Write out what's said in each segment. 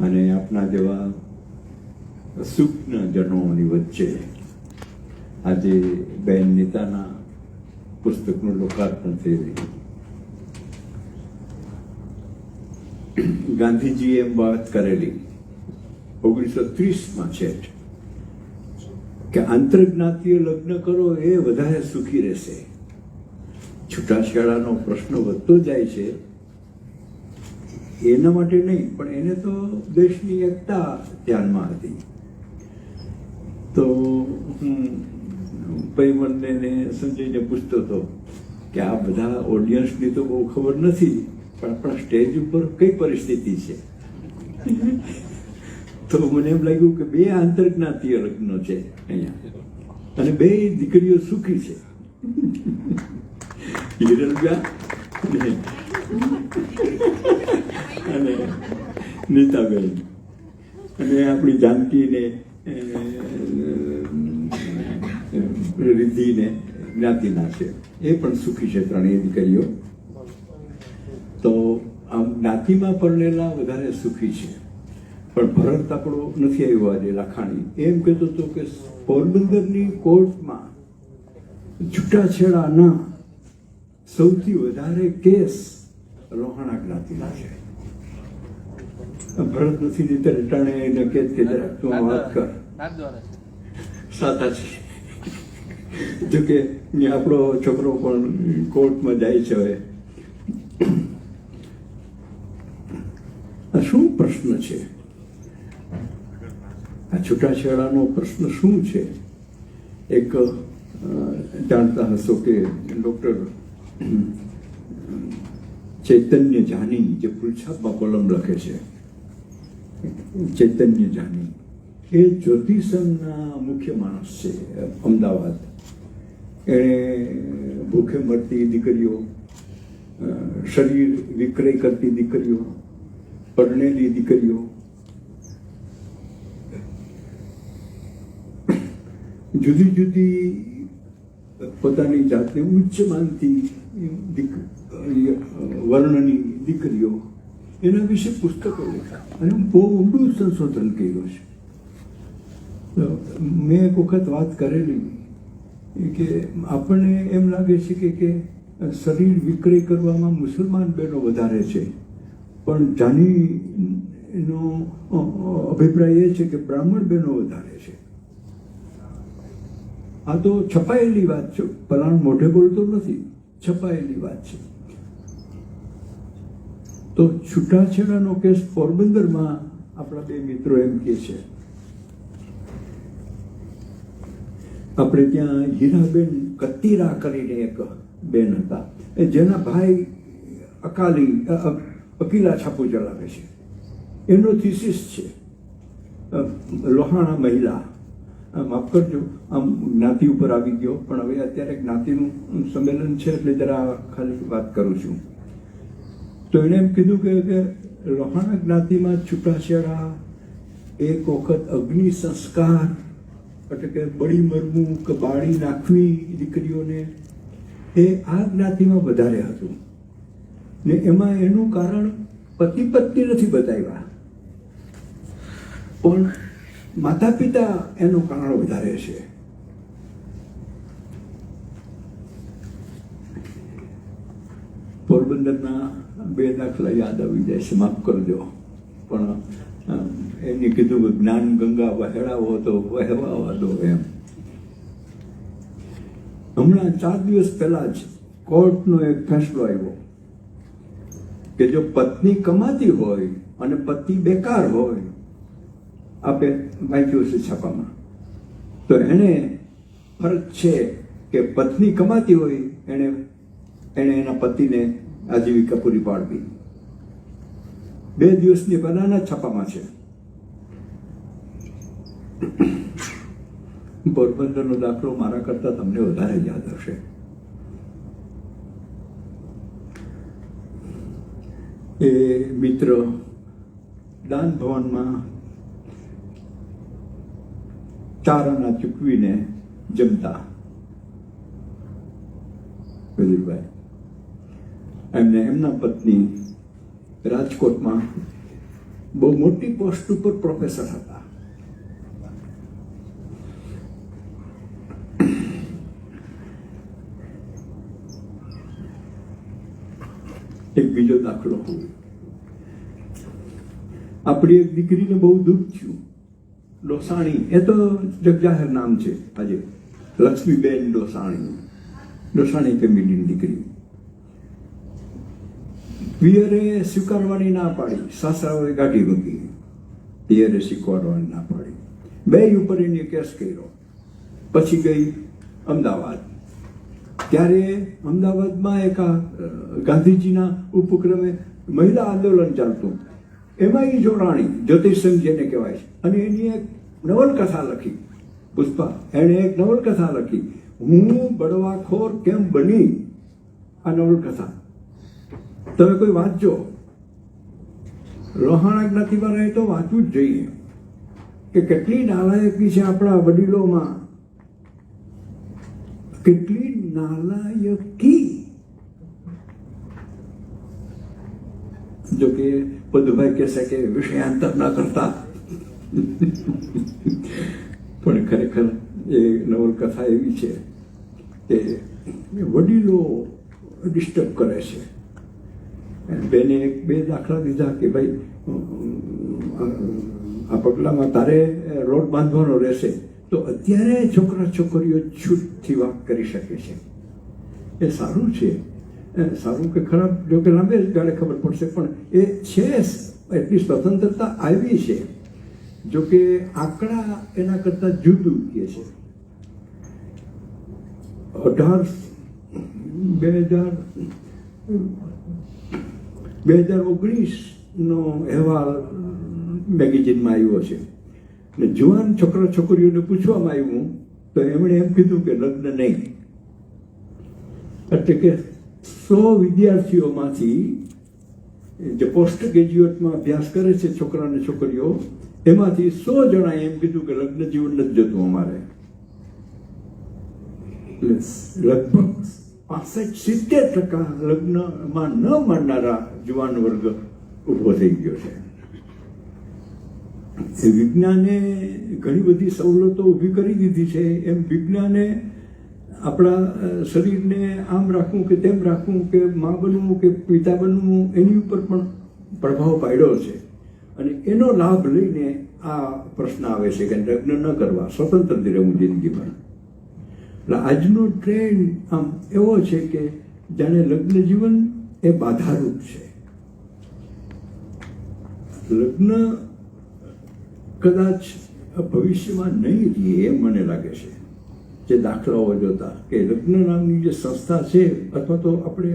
અને આપના જેવા સૂક્ષ્મ જનોની વચ્ચે આજે બેન નીતાના પુસ્તકનું લોકાર્પણ થઈ રહ્યું. ગાંધીજીએ એમ વાત કરેલી 1930માં છે કે આંતરજ્ઞાતીય લગ્ન કરો એ વધારે સુખી રહેશે. છૂટાછેડાનો પ્રશ્ન વધતો જાય છે એના માટે નહીં, પણ એને તો દેશની એકતા ધ્યાનમાં હતી. તો હું પૈમનને સંજયને પૂછતો હતો કે આ બધા ઓડિયન્સની તો બહુ ખબર નથી, પણ આપણા સ્ટેજ ઉપર કઈ પરિસ્થિતિ છે. તો મને એમ લાગ્યું કે બે આંતરજ્ઞાતીય લગ્નો છે અહીંયા, અને બે દીકરીઓ સુખી છે. હિરલબા અને નીતાબેન, અને આપણી જાનકીને રિદ્ધિને જ્ઞાતિના છે, એ પણ સુખી છે, ત્રણેય દીકરીઓ. તો આમ જ્ઞાતિમાં પરણેલા વધારે સુખી છે. પણ ભરત આપણો નથી આવ્યો આજે લાખાણી, એમ કહેતો હતો કે પોરબંદરની કોર્ટમાં છૂટાછેડાના સૌથી વધારે કેસ લોહાણા જ્ઞાતિના છે. ભરત નથી રીતે રટાણે એને કે તું વાત કર, સાતા છે. જોકે આપણો છોકરો પણ કોર્ટમાં જાય છે. હવે આ શું પ્રશ્ન છે? આ છૂટાછેડાનો પ્રશ્ન શું છે? એક જાણતા હશો કે ડૉક્ટર ચૈતન્ય જાની, જે ફૂલછાપમાં કોલમ લખે છે, ચૈતન્ય જાની, એ જ્યોતિષના મુખ્ય માણસ છે અમદાવાદ. એણે ભૂખે મરતી દીકરીઓ, શરીર વિક્રય કરતી દીકરીઓ, પરણેલી દીકરીઓ, જુદી જુદી પોતાની જાતને ઉચ્ચ માનતી વર્ણની દીકરીઓ, એના વિશે પુસ્તકો લખ્યા, અને બહુ ઊંડું સંશોધન કર્યું છે. મેં એક વખત વાત કરેલી કે આપણને એમ લાગે છે કે શરીર વિક્રય કરવામાં મુસલમાન બહેનો વધારે છે, પણ જાનીનો અભિપ્રાય એ છે કે બ્રાહ્મણ બહેનો વધારે છે. આ તો છપાયેલી વાત છે, પલાણ મોઢે બોલતો નથી, છપાયેલી વાત છે. તો છૂટાછેડાનો કેસ પોરબંદરમાં આપણા બે મિત્રો એમ કે છે. આપણે ત્યાં હીરાબેન કત્તીરા કરીને એક બેન હતા, જેના ભાઈ અકીલા છાપું ચલાવે છે. એનો થીસીસ છે લોહાણા મહિલા. માફ કરજો, આમ જ્ઞાતિ ઉપર આવી ગયો, પણ હવે અત્યારે જ્ઞાતિનું સંમેલન છે એટલે જરા ખાલી વાત કરું છું. તો એણે એમ કીધું કે લોહાણા જ્ઞાતિમાં છૂટાછેડા, એક વખત અગ્નિ સંસ્કાર, એટલે કે બળી મરવું કે બાળી નાખવી દીકરીઓને, એ આ જ્ઞાતિમાં વધારે હતું. ને એમાં એનું કારણ પતિ પત્ની નથી બતાવ્યા, પણ માતા પિતા એનું કારણ વધારે છે. પોરબંદરના બે દાખલા યાદ આવી જાય છે, માફ કરજો, પણ એમને કીધું જ્ઞાન ગંગા વહેડાવો તો વહેવા દો એમ. હમણાં 4 દિવસ પહેલા જ કોર્ટનો એક ફેસલો આવ્યો કે જો પત્ની કમાતી હોય અને પતિ બેકાર હોય, આપે વાંચ્યું છે છાપામાં, તો એને ફરક છે કે પત્ની કમાતી હોય એને એના પતિને આજીવિકા પૂરી પાડવી. 2 દિવસની પહેલાના છાપામાં છે. પોરબંદરનો દાખલો મારા કરતા તમને વધારે યાદ હશે. એ મિત્ર દાન ભવનમાં 4 આના ચૂકવીને જમતા. વેદુભાઈ એમને એમના પત્ની રાજકોટમાં બહુ બહુ મોટી પોસ્ટ ઉપર પ્રોફેસર હતા. એક બીજો દાખલો, આપણી એક દીકરીને બહુ દુઃખ થયું. ડોસાણી, એ તો જગજાહેર નામ છે આજે, લક્ષ્મીબેન ડોસાણી, ડોસાણી ફેમિલીની દીકરી. પિયરે સ્વીકારવાની ના પાડી, સાસરાઓએ કાઢી મૂકી. પિયરે સ્વીકારવાની ના પાડી, બે ઉપર એને કેસ કર્યો. પછી ગઈ અમદાવાદ. ત્યારે અમદાવાદમાં એક ગાંધીજીના ઉપક્રમે મહિલા આંદોલન ચાલતું, એમાં એ જોડાણી, જ્યોતિષસંઘ જેને કહેવાય છે. અને એની એક નવલકથા લખી, પુષ્પા, એણે એક નવલકથા લખી, હું બળવાખોર કેમ બની. આ નવલકથા તમે કોઈ વાંચજો, લોહાણા જ્ઞાતિવાળાએ તો વાંચવું જ જોઈએ કે કેટલી નાલાયકી છે આપણા વડીલોમાં, કેટલી નાલાયકી. જો કે પદુભાઈ કહેશે કે વિષયાંતર ન કરતા, પણ ખરેખર એ નવલકથા એવી છે કે વડીલો ડિસ્ટર્બ કરે છે. બેને બે દાખલા દીધા કે ભાઈ આ પગલામાં તારે લોટ બાંધવાનો રહેશે. તો અત્યારે છોકરા છોકરીઓ છૂટથી વાત કરી શકે છે. એ સારું છે, સારું કે ખરાબ જો કે લાંબે ગાળે ખબર પડશે, પણ એ છે, એટલી સ્વતંત્રતા આવી છે. જો કે આંકડા એના કરતાં જુદું કહે છે. 2019નો અહેવાલ મેગેઝિનમાં આવ્યો છે. ને જુવાન છોકરા છોકરીઓને પૂછવામાં આવ્યું તો એમણે એમ કીધું કે લગ્ન નહીં. એટલે કે 100 વિદ્યાર્થીઓમાંથી જે પોસ્ટ ગ્રેજ્યુએટમાં અભ્યાસ કરે છે છોકરા અને છોકરીઓ, એમાંથી 100 જણાએ એમ કીધું કે લગ્ન જીવન નથી જતું અમારે. લગભગ 65-70% લગ્નમાં ન માનનારા જુવાન વર્ગ ઊભો થઈ ગયો છે. વિજ્ઞાને ઘણી બધી સવલતો ઊભી કરી દીધી છે. એમ વિજ્ઞાને આપણા શરીરને આમ રાખવું કે તેમ રાખવું, કે મા બનવું કે પિતા બનવું, એની ઉપર પણ પ્રભાવ પાડ્યો છે. અને એનો લાભ લઈને આ પ્રશ્ન આવે છે કે લગ્ન ન કરવા, સ્વતંત્ર રહેવું જિંદગીમાં. એટલે આજનો ટ્રેન્ડ આમ એવો છે કે જાણે લગ્ન જીવન એ બાધારૂપ છે. લગ્ન કદાચ ભવિષ્યમાં નહીં રહીએ એમ મને લાગે છે. જે દાખલાઓ જોતા કે લગ્ન નામની જે સંસ્થા છે, અથવા તો આપણે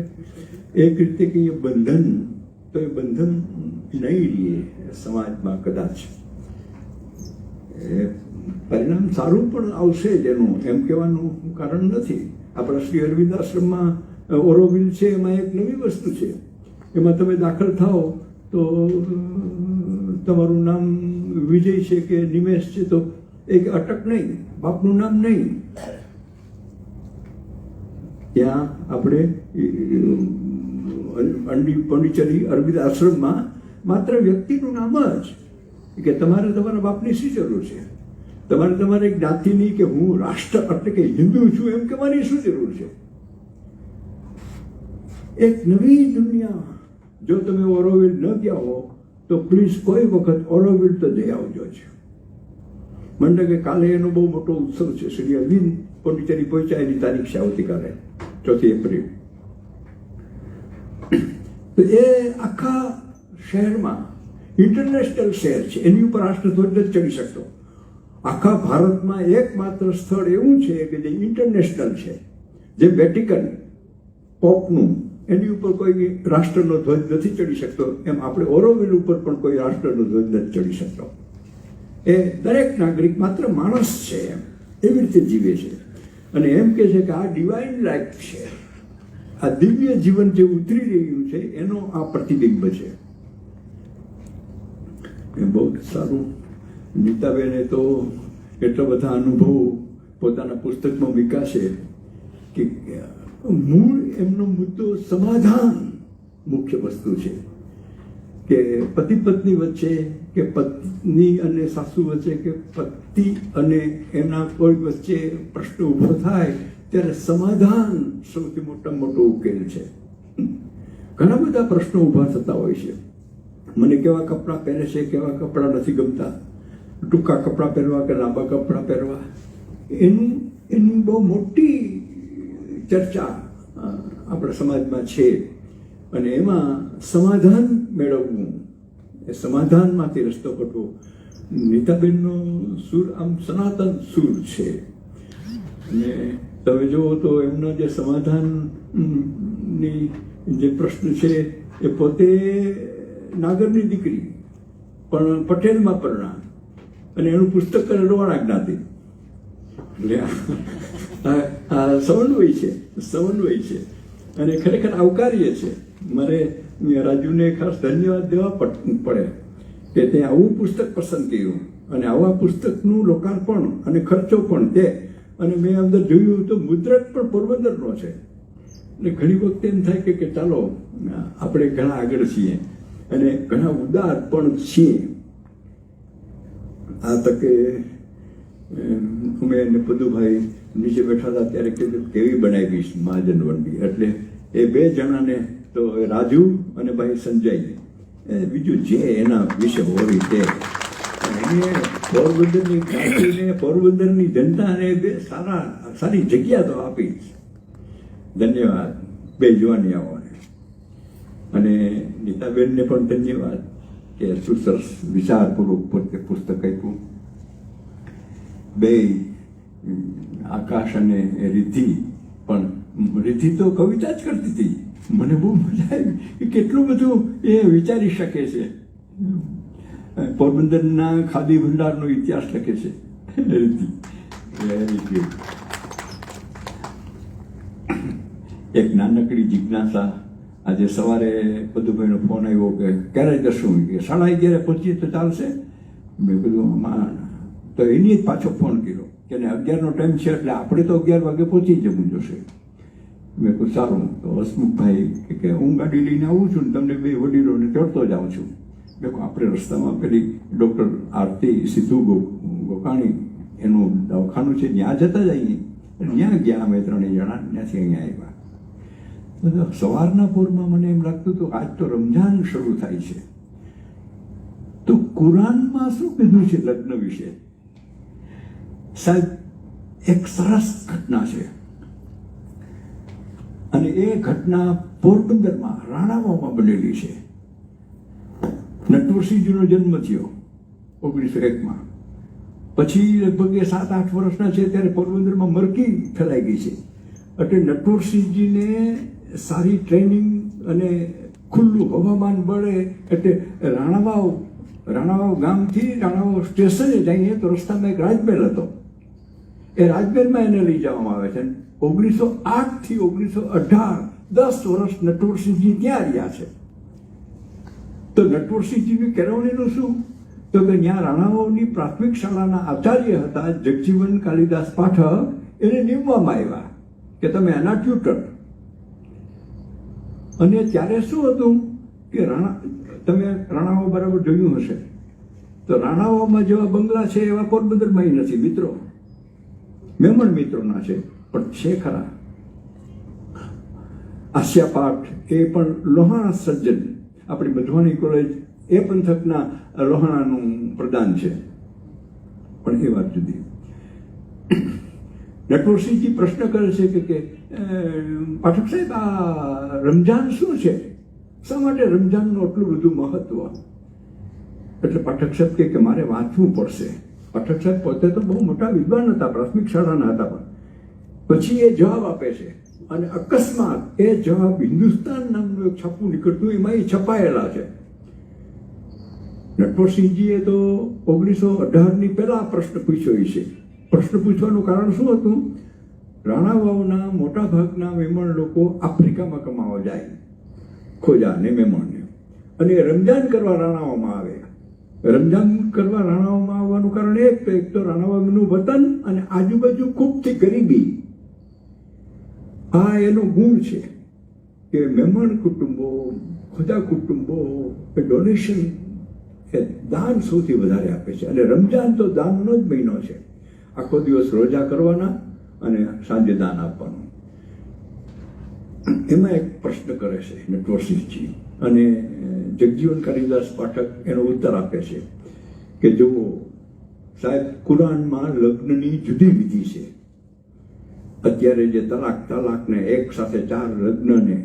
એક રીતે કહીએ બંધન, તો એ બંધન નહીં રહીએ સમાજમાં કદાચ. પરિણામ સારું પણ આવશે જ, એનું એમ કહેવાનું કારણ નથી. આપણા શ્રી અરવિંદ આશ્રમમાં ઓરોવિલ છે, એમાં એક નવી વસ્તુ છે. એમાં તમે દાખલ થાઓ તો તમારું નામ વિજય છે કે નિમેશ છે, તો એક અટક નહીં, બાપનું નામ નહીં. ત્યાં આપણે પોંડિચેરી અરવિંદ આશ્રમમાં માત્ર વ્યક્તિનું નામ જ, કે તમારે તમારા બાપની શી જરૂર છે, તમારે તમારી જ્ઞાતિની કે હું રાષ્ટ્ર એટલે કે હિન્દુ છું એમ કહેવાની શું જરૂર છે. એક નવી દુનિયા. જો તમે ઓરોવિલ ન ગયા હો તો પ્લીઝ કોઈ વખત ઓરોવિલ તો જઈ આવજો છે. મને કે કાલે એનો બહુ મોટો ઉત્સવ છે. શ્રી અરવિંદ પોંડિચેરી પહોંચ્યા, એની તારીખ છે આવતીકાલે 4 એપ્રિલ. તો એ આખા શહેરમાં ઇન્ટરનેશનલ શહેર છે, એની ઉપર રાષ્ટ્રધ્વજ નથી ચડી શકતો. આખા ભારતમાં એકમાત્ર સ્થળ એવું છે કે જે ઇન્ટરનેશનલ છે, જે વેટિકન પોપનું, એની ઉપર કોઈ રાષ્ટ્રનો ધ્વજ નથી ચડી શકતો. એમ આપણે ઓરોવિલ ઉપર પણ કોઈ રાષ્ટ્રનો ધ્વજ નથી ચડી શકતો. એ દરેક નાગરિક માત્ર માણસ છે, એમ એવી રીતે જીવે છે. અને એમ કે છે કે આ ડિવાઇન લાઈફ છે, આ દિવ્ય જીવન જે ઉતરી રહ્યું છે એનો આ પ્રતિબિંબ છે. એ બહુ સારું. નીતાબેને તો એટલા બધા અનુભવો પોતાના પુસ્તકમાં મૂક્યા છે કે મૂળ એમનો મુદ્દો સમાધાન મુખ્ય વસ્તુ છે. કે પતિ પત્ની વચ્ચે, કે પત્ની અને સાસુ વચ્ચે, કે પતિ અને એમના કોઈ વચ્ચે પ્રશ્ન ઊભો થાય ત્યારે સમાધાન સૌથી મોટામાં મોટો ઉકેલ છે. ઘણા બધા પ્રશ્નો ઊભા થતા હોય છે. મને કેવા કપડાં પહેરે છે, કેવા કપડાં નથી ગમતા, ટૂંકા કપડાં પહેરવા કે લાંબા કપડાં પહેરવા, એની બહુ મોટી ચર્ચા આપણા સમાજમાં છે. અને એમાં સમાધાન મેળવવું, એ સમાધાનમાંથી રસ્તો કાઢવો. નીતાબેનનો સૂર આમ સનાતન સૂર છે. અને તમે જુઓ તો એમનો જે સમાધાનની જે પ્રશ્ન છે એ પોતે નાગરની દીકરી પણ પટેલમાં પરણા, અને એનું પુસ્તક રડવાણા જ્ઞાતિ. એટલે આ સમન્વય છે અને ખરેખર આવકાર્ય છે. મારે રાજુને ખાસ ધન્યવાદ દેવા પડે કે તે આવું પુસ્તક પસંદ કર્યું, અને આવા પુસ્તકનું લોકાર્પણ અને ખર્ચો પણ તે. અને મેં અંદર જોયું તો મુદ્રક પણ પોરબંદરનો છે. એટલે ઘણી વખતે એમ થાય કે ચાલો આપણે ઘણા આગળ છીએ અને ઘણા ઉદાર પણ છીએ. આ તકે અમે એને પદુભાઈ નીચે બેઠા હતા ત્યારે કીધું કેવી બનાવીશ મહાજન વંડી. એટલે એ બે જણાને તો રાજુ અને ભાઈ સંજય, બીજું જે એના વિશે હોય તે, એને પોરબંદરની કાશીને પોરબંદરની જનતાને બે સારી જગ્યા તો આપી. ધન્યવાદ બે જુવાનિયાઓને, અને નીતાબેનને પણ ધન્યવાદ કે શું સરસ વિચારપૂર્વક પોતે પુસ્તક આપ્યું. બે આકાશ અને રિદ્ધિ, પણ રિદ્ધિ તો કવિતા જ કરતી હતી. મને બહુ મજા આવી કે કેટલું બધું એ વિચારી શકે છે. પોરબંદરના ખાદી ભંડારનો ઇતિહાસ લખે છે રિદ્ધિ. એક નાનકડી જિજ્ઞાસા. આજે સવારે પદુભાઈનો ફોન આવ્યો કે ક્યારે જશું, કે 11:30 પહોંચીએ તો ચાલશે. મેં કીધું તો એની જ પાછો ફોન કર્યો કે 11નો ટાઈમ છે એટલે આપણે તો 11 વાગે પહોંચી જવું જોશે. મેં કહ્યું સારું. તો હસમુખભાઈ કે હું ગાડી લઈને આવું છું ને તમને બે વડીલોને ચડતો જાઉં છું. મેં કહું આપણે રસ્તામાં પેલી ડૉક્ટર આરતી સિદ્ધુ ગોકાણી એનું દવાખાનું છે ત્યાં જતા જઈએ. ત્યાં ગયા અમે 3 જણા, ત્યાંથી અહીંયા આવ્યા. સવારના પૂરમાં મને એમ લાગતું હતું આજ તો રમઝાન શરૂ થાય છે. તો કુરાનમાં શું કીધું છે લગ્ન વિશે? સાહેબ એક સરસ ઘટના છે, અને એ ઘટના પોરબંદરમાં રાણાવાવમાં બનેલી છે. નટવરસિંહજીનો જન્મ થયો 1901માં. પછી લગભગ એ 7-8 વર્ષના છે ત્યારે પોરબંદરમાં મરકી ફેલાઈ ગઈ છે. એટલે નટવરસિંહજીને સારી ટ્રેનિંગ અને ખુલ્લું હવામાન મળે એટલે રાણાવાવ ગામથી રાણાવાવ સ્ટેશને જઈએ તો રસ્તામાં એક રાજમહેલ હતો. એ રાજમહેલમાં એને લઈ જવામાં આવે છે. 1908 થી 1918 10 વર્ષ નટવરસિંહજી ત્યાં રહ્યા છે. તો નટવરસિંહજીની કેળવણીનું શું? તો કે ત્યાં રાણાવાવની પ્રાથમિક શાળાના આચાર્ય હતા જગજીવન કાલિદાસ પાઠક, એને નીમવામાં આવ્યા કે તમે એના ટ્યુટર. અને ત્યારે શું હતું કે તમે રાણાવાવ બરાબર જોયું હશે તો રાણાવાવમાં જેવા બંગલા છે એવા પોરબંદરમાં નથી મિત્રો. મેમણ મિત્રોના છે પણ છે ખરા. આસ્યા પાઠ એ પણ લોહાણા સર્જન, આપણી મધવાણી કોલેજ એ પંથકના લોહાણાનું પ્રદાન છે. પણ એ વાત જુદી. નટવરસિંહજી પ્રશ્ન કરે છે કે પાઠક સાહેબ આ રમજાન શું છે? શા માટે રમજાનનું આટલું બધું મહત્વ? એટલે પાઠક સાહેબ કે મારે વાંચવું પડશે. પાઠક સાહેબ પોતે તો બહુ મોટા વિદ્વાન હતા, પ્રાથમિક શાળાના હતા. પણ પછી એ જવાબ આપે છે, અને અકસ્માત એ જવાબ હિન્દુસ્તાન નામનું એક છાપું નીકળતું એમાં એ છપાયેલા છે. નટવરસિંહજીએ તો 1918ની પહેલા પ્રશ્ન પૂછ્યો છે. પ્રશ્ન પૂછવાનું કારણ શું હતું? રાણાવાવના મોટા ભાગના મેમણ લોકો આફ્રિકામાં કમાવા જાય, ખોજા ને મેમણને, અને રમજાન કરવા રાણાવાવમાં આવે. રમજાન કરવા રાણાવાવમાં આવવાનું કારણ એક તો રાણાવાવનું વતન અને આજુબાજુ ખૂબથી ગરીબી. આ એનો ગુણ છે કે મેમણ કુટુંબો બધા કુટુંબો એ ડોનેશન એ દાન સૌથી વધારે આપે છે. અને રમજાન તો દાનનો જ મહિનો છે. આખો દિવસ રોજા કરવાના અને સાંજે દાન આપવાનું. એમાં એક પ્રશ્ન કરે છે નટવરસિંહજી, અને જગજીવન કાલિદાસ પાઠક એનો ઉત્તર આપે છે કે જો સાહેબ, કુરાનમાં લગ્નની જુદી વિધિ છે. અત્યારે જે તલાકને એક સાથે 4 લગ્નને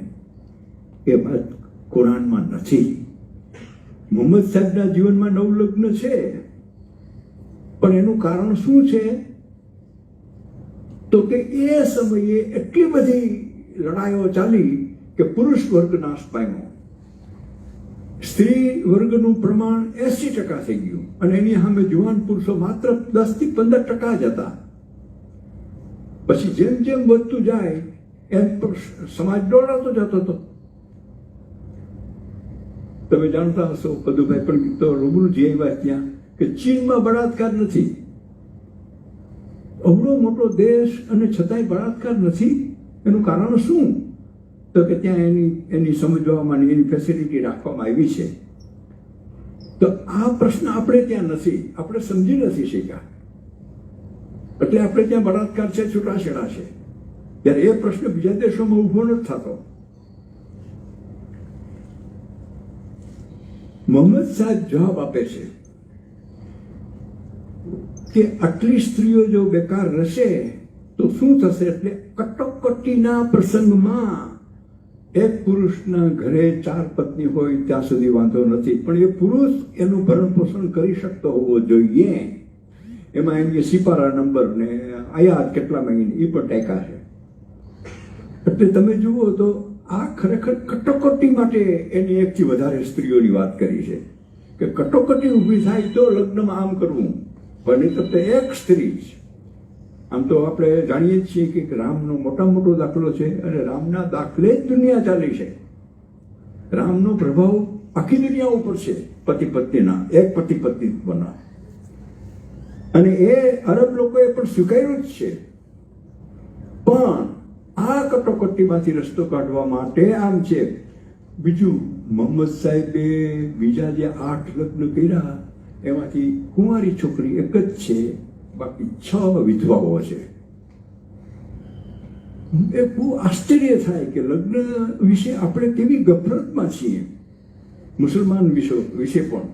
એ વાત કુરાનમાં નથી. મોહમ્મદ સાહેબના જીવનમાં 9 લગ્ન છે, પણ એનું કારણ શું છે? તો કે એ સમયે એટલી બધી લડાઈઓ ચાલી કે પુરુષ વર્ગ નાશ પામ્યો. સ્ત્રી વર્ગનું પ્રમાણ 80% થઈ ગયું, અને એની સામે જુવાન પુરુષો માત્ર 10 થી 15% જ હતા. પછી જેમ જેમ વધતું જાય એમ સમાજ દોડાતો જતો હતો. તમે જાણતા હશો, પદુભાઈ પણ તો રૂબરૂ જે વાત ત્યાં કે ચીનમાં બળાત્કાર નથી. અવડો મોટો દેશ અને છતાંય બળાત્કાર નથી. એનું કારણ શું? તો કે ત્યાં એની સમજવામાં એની ફેસિલિટી રાખવામાં આવી છે. તો આ પ્રશ્ન આપણે ત્યાં નથી, આપણે સમજી નથી શક્યા. એટલે આપણે ત્યાં બળાત્કાર છે, છૂટાછેડા છે. ત્યારે એ પ્રશ્ન બીજા દેશોમાં ઉભો નથી થતો. મોહમ્મદ સાહેબ જવાબ આપે છે કે આટલી સ્ત્રીઓ જો બેકાર રહેશે તો શું થશે? એટલે કટોકટીના પ્રસંગમાં એક પુરુષના ઘરે 4 પત્ની હોય ત્યાં સુધી વાંધો નથી, પણ એ પુરુષ એનું ભરણ પોષણ કરી શકતો હોવો જોઈએ. એમાં એમ સિપારા નંબર ને આયાત કેટલા મહિને એ પણ ટેકા છે. એટલે તમે જુઓ તો આ ખરેખર કટોકટી માટે એની એકથી વધારે સ્ત્રીઓની વાત કરી છે કે કટોકટી ઊભી થાય તો લગ્નમાં આમ કરવું, પણ એ તો એક સ્ત્રી જ. આમ તો આપણે જાણીએ જ છીએ કે રામનો મોટો દાખલો છે, અને રામના દાખલે જ દુનિયા ચાલી છે. રામનો પ્રભાવ આખી દુનિયા ઉપર છે, પતિ પત્નીના, એક પતિ પત્ની બના. અને એ અરબ લોકોએ પણ સ્વીકાર્યું જ છે. પણ આ કટોકટીમાંથી રસ્તો કાઢવા માટે આમ છે. બીજું, મોહમ્મદ સાહેબે બીજા જે 8 લગ્ન કર્યા એમાંથી કુંવારી છોકરી એક જ છે, બાકી 6 વિધવાઓ છે. એ બહુ આશ્ચર્ય થાય કે લગ્ન વિશે આપણે કેવી ગફલતમાં છીએ. મુસલમાન વિશે પણ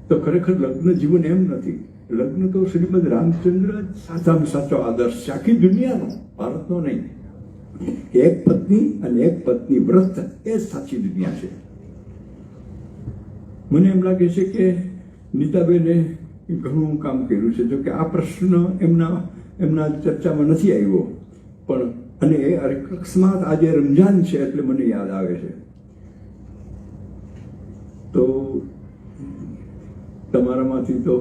તો ખરેખર લગ્ન જીવન એમ નથી. લગ્ન તો શ્રીમદ રામચંદ્ર સાચામાં સાચો આદર્શ છે, આખી દુનિયાનો, ભારતનો નહીં. એક પત્ની અને એક પત્ની વ્રત એ સાચી દુનિયા છે. મને એમ લાગે છે કે નીતાબેને ઘણું કામ કર્યું છે. જો કે આ પ્રશ્ન એમના ચર્ચામાં નથી આવ્યો, પણ અને એ અકસ્માત આજે રમજાન છે એટલે મને યાદ આવે છે. તો તમારામાંથી તો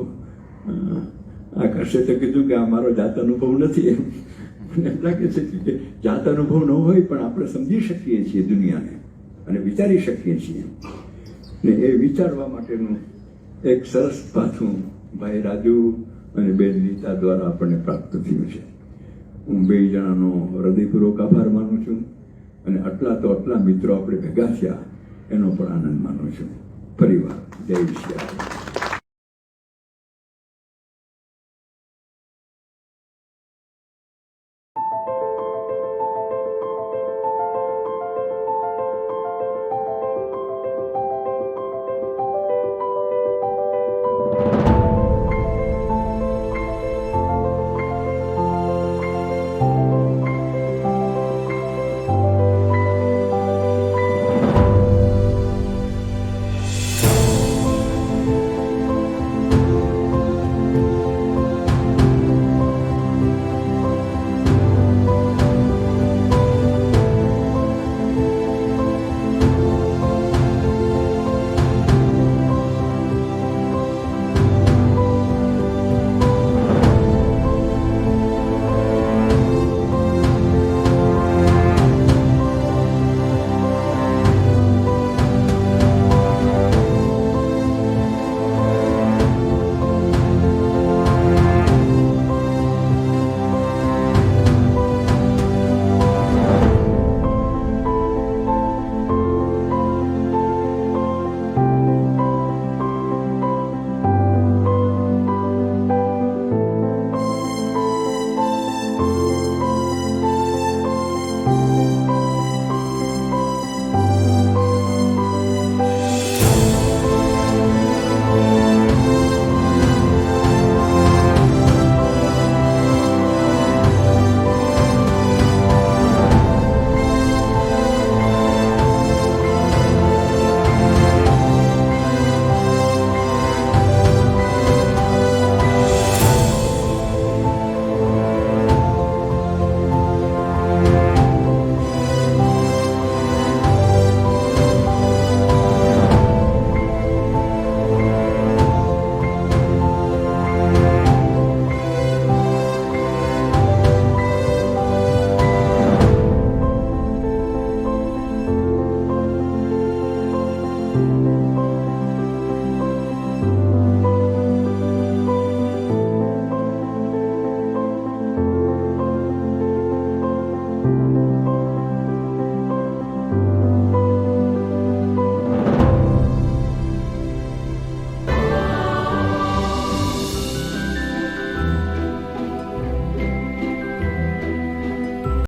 આકાશે તો કીધું કે આ મારો જાત અનુભવ નથી. એમ મને એમ લાગે છે કે જાત અનુભવ ન હોય પણ આપણે સમજી શકીએ છીએ દુનિયાને અને વિચારી શકીએ છીએ. ને એ વિચારવા માટેનું એક સરસ પાછું ભાઈ રાજુ અને બેન નીતા દ્વારા આપણને પ્રાપ્ત થયું છે. હું 2 જણાનો હૃદયપૂર્વક આભાર માનું છું, અને આટલા મિત્રો આપણે ભેગા થયા એનો પણ આનંદ માનું છું. ફરીવાર જય શ્રી રામ.